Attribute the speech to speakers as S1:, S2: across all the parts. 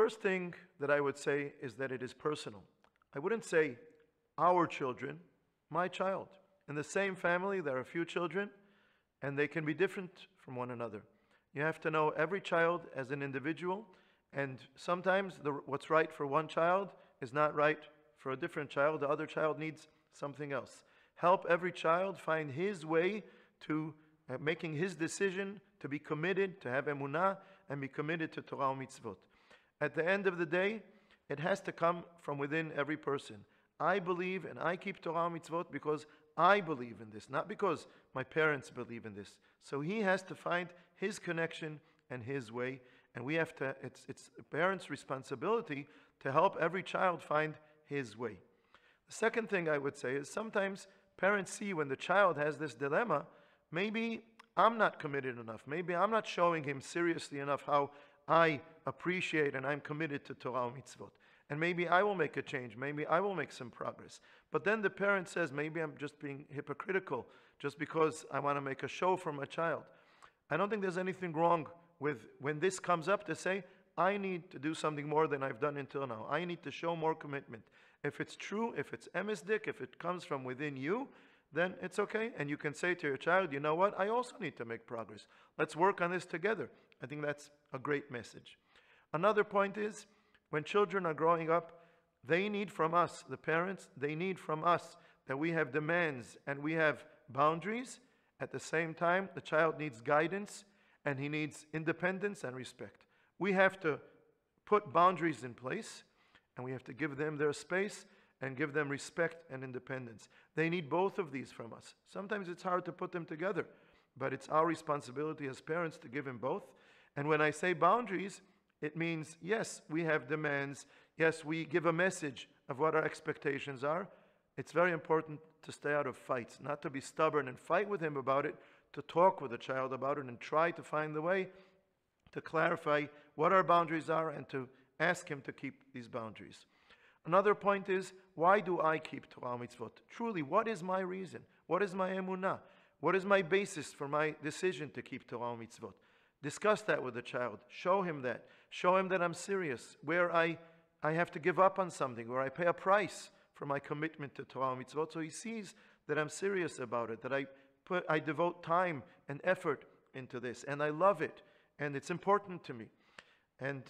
S1: first thing that I would say is that it is personal. I wouldn't say our children, my child. In the same family, there are a few children, and they can be different from one another. You have to know every child as an individual, and sometimes what's right for one child is not right for a different child. The other child needs something else. Help every child find his way to making his decision to be committed, to have emunah, and be committed to Torah and mitzvot. At the end of the day, it has to come from within every person. I believe and I keep Torah and mitzvot because I believe in this, not because my parents believe in this. So he has to find his connection and his way, and we have to, it's the parents' responsibility to help every child find his way. The second thing I would say is sometimes parents see when the child has this dilemma, maybe I'm not committed enough. Maybe I'm not showing him seriously enough how I appreciate and I'm committed to Torah and mitzvot. And maybe I will make a change. Maybe I will make some progress. But then the parent says, maybe I'm just being hypocritical just because I want to make a show for my child. I don't think there's anything wrong with when this comes up to say, I need to do something more than I've done until now. I need to show more commitment. If it's true, if it's emisdik, if it comes from within you, then it's okay. And you can say to your child, you know what? I also need to make progress. Let's work on this together. I think that's a great message. Another point is, when children are growing up, they need from us, the parents, they need from us that we have demands and we have boundaries. At the same time, the child needs guidance and he needs independence and respect. We have to put boundaries in place and we have to give them their space and give them respect and independence. They need both of these from us. Sometimes it's hard to put them together, but it's our responsibility as parents to give them both. And when I say boundaries, it means, yes, we have demands. Yes, we give a message of what our expectations are. It's very important to stay out of fights, not to be stubborn and fight with him about it, to talk with the child about it and try to find the way to clarify what our boundaries are and to ask him to keep these boundaries. Another point is, why do I keep Torah mitzvot? Truly, what is my reason? What is my emunah? What is my basis for my decision to keep Torah mitzvot? Discuss that with the child. Show him that. Show him that I'm serious, where I have to give up on something, where I pay a price for my commitment to Torah mitzvot, so he sees that I'm serious about it, that I devote time and effort into this, and I love it, and it's important to me. And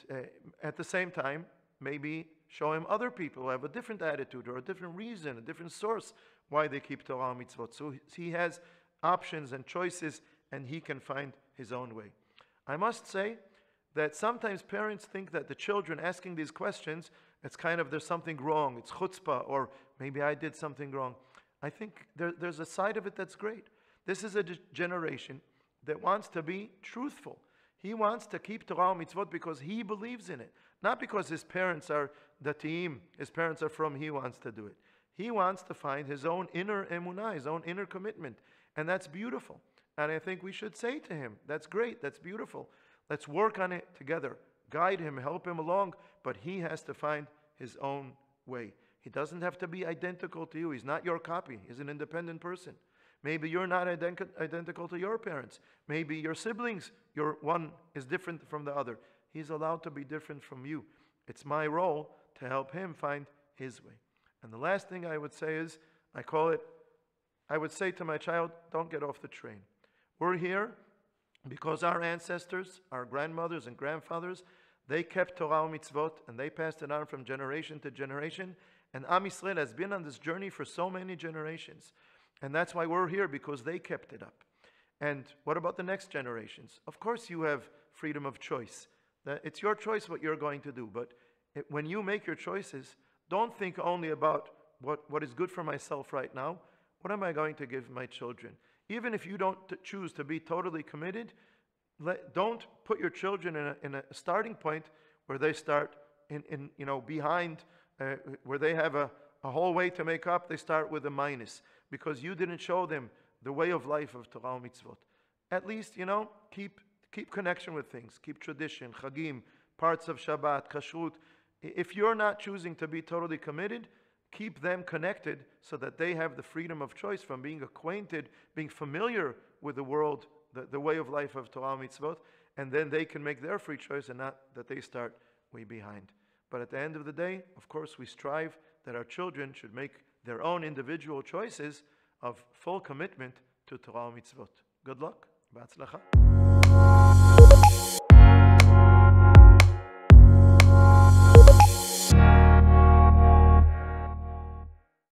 S1: at the same time, maybe show him other people who have a different attitude or a different reason, a different source why they keep Torah mitzvot. So he has options and choices, and he can find his own way. I must say that sometimes parents think that the children asking these questions, it's kind of there's something wrong, it's chutzpah, or maybe I did something wrong. I think there's a side of it that's great. This is a generation that wants to be truthful. He wants to keep Torah mitzvot because he believes in it. Not because his parents are datiim, his parents are from, he wants to do it. He wants to find his own inner emunah, his own inner commitment. And that's beautiful. And I think we should say to him, that's great, that's beautiful. Let's work on it together. Guide him, help him along, but he has to find his own way. He doesn't have to be identical to you. He's not your copy. He's an independent person. Maybe you're not identical to your parents. Maybe your siblings, your one is different from the other. He's allowed to be different from you. It's my role to help him find his way. And the last thing I would say is, I would say to my child, don't get off the train. We're here because our ancestors, our grandmothers and grandfathers, they kept Torah mitzvot and they passed it on from generation to generation. And Am Yisrael has been on this journey for so many generations. And that's why we're here, because they kept it up. And what about the next generations? Of course you have freedom of choice. It's your choice what you're going to do. But when you make your choices, don't think only about what is good for myself right now. What am I going to give my children? Even if you don't choose to be totally committed, don't put your children in a starting point where they start behind, where they have a whole way to make up. They start with a minus because you didn't show them the way of life of Torah mitzvot. At least, keep connection with things, keep tradition, chagim, parts of Shabbat, kashrut. If you're not choosing to be totally committed, keep them connected so that they have the freedom of choice from being acquainted, being familiar with the world, the way of life of Torah mitzvot, and then they can make their free choice and not that they start way behind. But at the end of the day, of course, we strive that our children should make their own individual choices of full commitment to Torah mitzvot. Good luck. B'atzlacha.